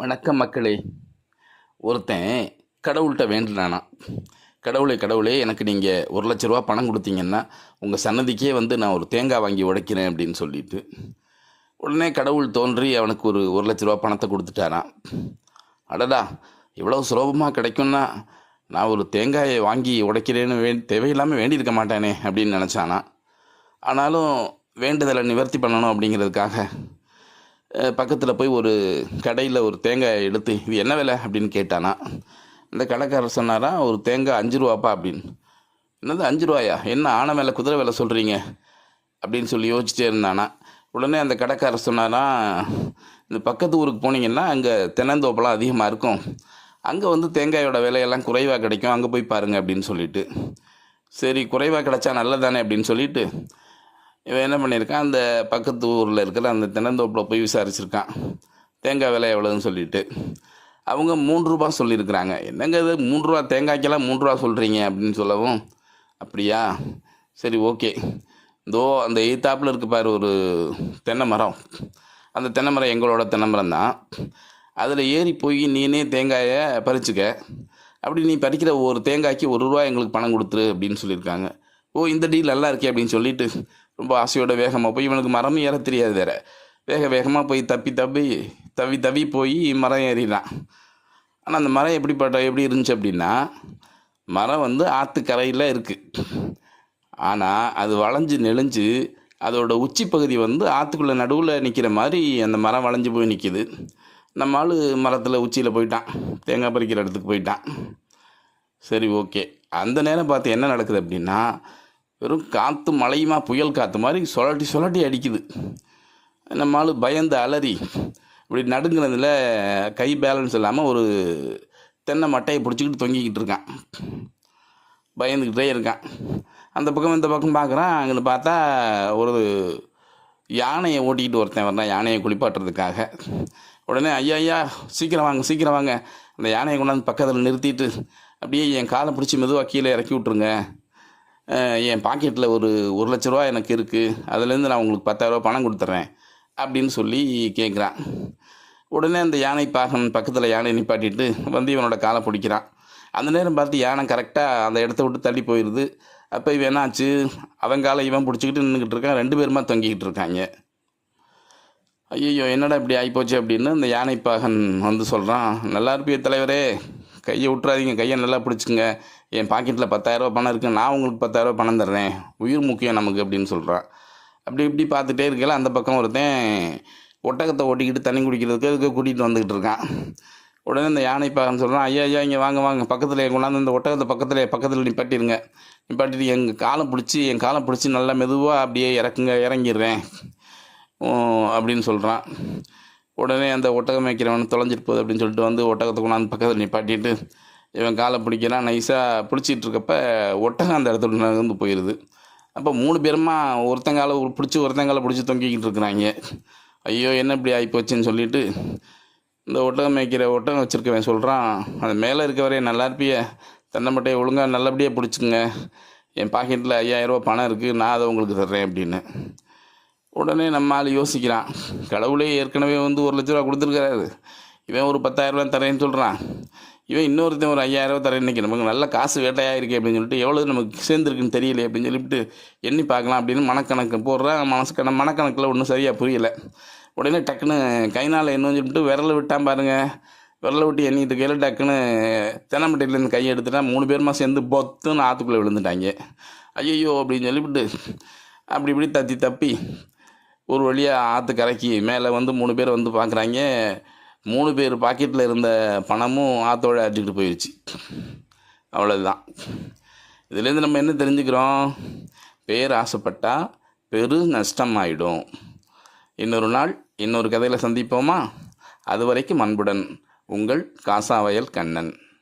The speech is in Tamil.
வணக்கம் மக்களே. ஒருத்தன் கடவுள்கிட்ட வேண்டுனானா, கடவுளே எனக்கு நீங்கள் ரூ. 1,00,000 பணம் கொடுத்தீங்கன்னா உங்கள் சன்னதிக்கே வந்து நான் ஒரு தேங்காய் வாங்கி உடைக்கிறேன் அப்படின்னு சொல்லிட்டு உடனே கடவுள் தோன்றி அவனுக்கு ஒரு ரூ. 1,00,000 பணத்தை கொடுத்துட்டாரான். அடடா, இவ்வளோ சுலபமாக கிடைக்கும்னா நான் ஒரு தேங்காயை வாங்கி உடைக்கிறேன்னு தேவையில்லாமல் வேண்டியிருக்க மாட்டானே அப்படின்னு நினச்சானா. ஆனாலும் வேண்டுதலை நிவர்த்தி பண்ணணும் அப்படிங்கிறதுக்காக பக்கத்தில் போய் ஒரு கடையில் ஒரு தேங்காய் எடுத்து இது என்ன விலை அப்படின்னு கேட்டானா. அந்த கடைக்காரர் சொன்னாரா, ஒரு தேங்காய் 5 ரூபாப்பா அப்படின்னு. என்னது 5 ரூபாயா, என்ன ஆனை மேலே குதிரை விலை சொல்கிறீங்க அப்படின்னு சொல்லி யோசிச்சிட்டே இருந்தானா. உடனே அந்த கடைக்காரர் சொன்னாரா, இந்த பக்கத்து ஊருக்கு போனீங்கன்னா அங்கே தென்னந்தோப்பெல்லாம் அதிகமாக இருக்கும், அங்கே வந்து தேங்காயோட விலையெல்லாம் குறைவாக கிடைக்கும், அங்கே போய் பாருங்கள் அப்படின்னு சொல்லிட்டு. சரி, குறைவாக கிடைச்சா நல்லதானே அப்படின்னு சொல்லிட்டு இவன் என்ன பண்ணியிருக்கான், அந்த பக்கத்து ஊரில் இருக்கிற அந்த தென்னந்தோப்பில் போய் விசாரிச்சிருக்கான் தேங்காய் விலை எவ்வளோன்னு சொல்லிட்டு. அவங்க 3 ரூபா சொல்லியிருக்கிறாங்க. என்னங்க இது 3 ரூபா தேங்காய்க்கெல்லாம் 3 ரூபா சொல்கிறீங்க அப்படின்னு சொல்லவும், அப்படியா சரி ஓகே, இதோ அந்த எய்த்தாப்பில் இருக்கு பாரு ஒரு தென்னை மரம், அந்த தென்னை மரம் எங்களோட தென்னை மரம் தான், அதில் ஏறி போய் நீனே தேங்காயை பறிச்சுக்க, அப்படி நீ பறிக்கிற ஒரு தேங்காய்க்கு 1 ரூபா எங்களுக்கு பணம் கொடுத்துரு அப்படின்னு சொல்லியிருக்காங்க. ஓ, இந்த டீல் நல்லா இருக்கே அப்படின்னு சொல்லிட்டு ரொம்ப ஆசையோட வேகமாக போய், இவனுக்கு மரம் ஏற தெரியாது வேற, வேகமாக போய் தவி போய் மரம் ஏறிடான். ஆனால் அந்த மரம் எப்படி இருந்துச்சு அப்படின்னா, மரம் வந்து ஆற்றுக்கரையில் இருக்குது, ஆனால் அது வளைஞ்சு நெளிஞ்சு அதோட உச்சி பகுதி வந்து ஆற்றுக்குள்ளே நடுவில் நிற்கிற மாதிரி அந்த மரம் வளைஞ்சு போய் நிற்கிது. நம்ம ஆள் மரத்தில் உச்சியில் போயிட்டான், தேங்காய் பறிக்கிற இடத்துக்கு போயிட்டான். சரி ஓகே, அந்த நேரம் பார்த்து என்ன நடக்குது அப்படின்னா, வெறும் காற்று மழையுமா புயல் காற்று மாதிரி சொலட்டி அடிக்குது. நம்ம ஆள் பயந்து அலறி இப்படி நடுங்கினதில் கை பேலன்ஸ் இல்லாமல் ஒரு தென்னை மட்டையை பிடிச்சிக்கிட்டு தொங்கிக்கிட்டு இருக்கான், பயந்துக்கிட்டே இருக்கான். அந்த பக்கம் இந்த பக்கம் பார்க்குறான். அங்கே பார்த்தா ஒரு யானையை ஓட்டிக்கிட்டு ஒருத்தன் வர்றான், யானையை குளிப்பாட்டுறதுக்காக. உடனே ஐயா சீக்கிரம் வாங்க, அந்த யானையை கொண்டாந்து பக்கத்தில் நிறுத்திட்டு அப்படியே என் காலை பிடிச்சி மெதுவாக கீழே இறக்கி விட்ருங்க, என் பாக்கெட்டில் ஒரு ரூ. 1,00,000 எனக்கு இருக்குது, அதுலேருந்து நான் உங்களுக்கு 10,000 பணம் கொடுத்துட்றேன் அப்படின்னு சொல்லி கேட்குறான். உடனே அந்த யானை பாகன் பக்கத்தில் யானை நிப்பாட்டிட்டு வந்து இவனோட காலை பிடிக்கிறான். அந்த நேரம் பார்த்து யானை கரெக்டாக அந்த இடத்த விட்டு தள்ளி போயிடுது. அப்போ இவன் என்னாச்சு, அவன் காலை இவன் பிடிச்சிக்கிட்டு நின்றுக்கிட்டு இருக்கான், 2 பேருமா தொங்கிக்கிட்டு இருக்காங்க. ஐயோ என்னடா இப்படி ஆகிப்போச்சு அப்படின்னு அந்த யானை பாகன் வந்து சொல்கிறான். நல்லா இருப்பிய தலைவரே, கையை விட்டுறாதீங்க, கையை நல்லா பிடிச்சிங்க, என் பாக்கெட்டில் 10,000 பணம் இருக்குது, நான் உங்களுக்கு 10,000 பணம் தர்றேன், உயிர் முக்கியம் நமக்கு அப்படின்னு சொல்கிறான். இப்படி பார்த்துட்டே இருக்கல அந்த பக்கம் ஒருத்தன் ஒட்டகத்தை ஓட்டிக்கிட்டு தண்ணி குடிக்கிறதுக்கு அதுக்கு கூட்டிகிட்டு வந்துக்கிட்டு இருக்கான். உடனே இந்த யானை பாகன்னு சொல்கிறான், ஐயா இங்கே வாங்க பக்கத்தில் கொண்டாந்து இந்த ஒட்டகத்தை பக்கத்தில் நிப்பாட்டிட்டு என் காலை பிடிச்சி நல்லா மெதுவாக அப்படியே இறங்கிடுறேன் அப்படின்னு சொல்கிறான். உடனே அந்த ஒட்டகம் மேய்க்கிறவன் தொலைஞ்சிட்டு போகுது அப்படின்னு சொல்லிட்டு வந்து ஒட்டகத்தை கொண்டாந்து பக்கத்தில் நிப்பாட்டிட்டு இவன் காலை பிடிக்கிறான். நைஸாக பிடிச்சிட்டு இருக்கப்ப ஒட்டகம் அந்த இடத்துல நகர்ந்து போயிடுது. அப்போ 3 பேருமா ஒருத்தங்காலை பிடிச்சி தொங்கிக்கிட்டு இருக்கிறாங்க. ஐயோ என்ன இப்படி ஆகிப்போச்சுன்னு சொல்லிட்டு இந்த ஒட்டகம் வச்சுருக்கவன் சொல்கிறான், அது மேலே இருக்கவரே நல்லா இருப்பிய, தென்னை மட்டையை ஒழுங்காக நல்லபடியாக பிடிச்சிங்க, என் பாக்கெட்டில் 5,000 பணம் இருக்குது, நான் அதை உங்களுக்கு தர்றேன் அப்படின்னு. உடனே நம்ம ஆள் யோசிக்கிறான், கடவுளே ஏற்கனவே வந்து ரூ. 1,00,000 கொடுத்துருக்காரு, இவன் ஒரு 10,000 தரேன்னு சொல்கிறான், இவன் இன்னொருத்தன் ஒரு 5,000 தரேன், இன்றைக்கி நமக்கு நல்ல காசு வேட்டையாக இருக்குது அப்படின்னு சொல்லிட்டு எவ்வளோ நமக்கு சேர்ந்துருக்குன்னு தெரியல அப்படின்னு சொல்லிவிட்டு எண்ணி பார்க்கலாம் அப்படின்னு மனக்கணக்கு போடுறான். மனக்கணக்கில் ஒன்றும் சரியாக புரியலை. உடனே டக்குன்னு கைனால் என்னன்னு சொல்லிட்டு விரலை விட்டான் பாருங்கள், விரலை விட்டு எண்ணிட்டு இருக்கையில் டக்குன்னு தென்னமட்டையிலேருந்து கையை எடுத்துட்டான். 3 பேருமா சேர்ந்து பொத்துன்னு ஆற்றுக்குள்ளே விழுந்துட்டாங்க. ஐயோ அப்படின்னு சொல்லிவிட்டு இப்படி தப்பி ஒரு வழியாக ஆற்று கரைக்கி மேலே வந்து 3 பேர் வந்து பார்க்குறாங்க. 3 பேர் பாக்கெட்டில் இருந்த பணமும் ஆற்றோடு அடிச்சுக்கிட்டு போயிடுச்சு. அவ்வளோதான். இதுலேருந்து நம்ம என்ன தெரிஞ்சுக்கிறோம், பேர் ஆசைப்பட்டால் பெரு நஷ்டமாயிடும். இன்னொரு நாள் இன்னொரு கதையில் சந்திப்போமா? அது வரைக்கும் அன்புடன் உங்கள் காசாவயல் கண்ணன்.